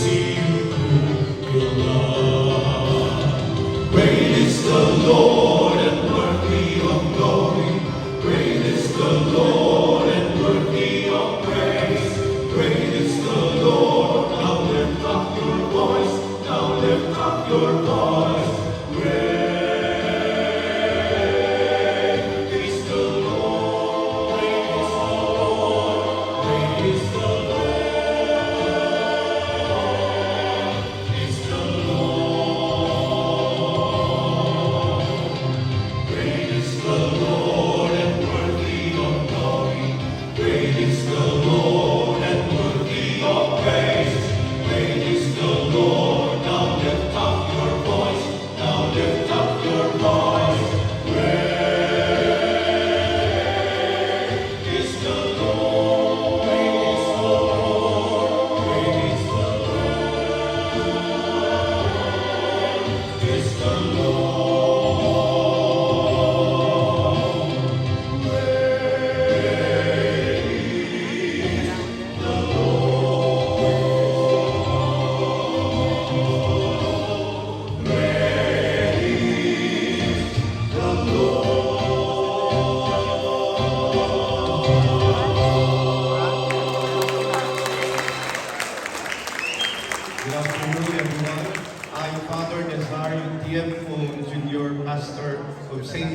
see you through your love. Great is the Lord and worthy of glory. Great is the Lord and worthy of praise. Great is the Lord. Now lift up your voice. Now lift up your voice. Great is the Lord. Great is the Lord. Great is the Lord. Is the Lord. Great is the Lord and worthy of glory. Great is the Lord and worthy of praise. Great is the Lord. Now lift up your voice. Now lift up your voice. Great is the Lord. Great is the Lord. Great is the Lord. Is the Lord. Good afternoon, everyone. I'm Father Nazario Tiempo, Junior Pastor of St.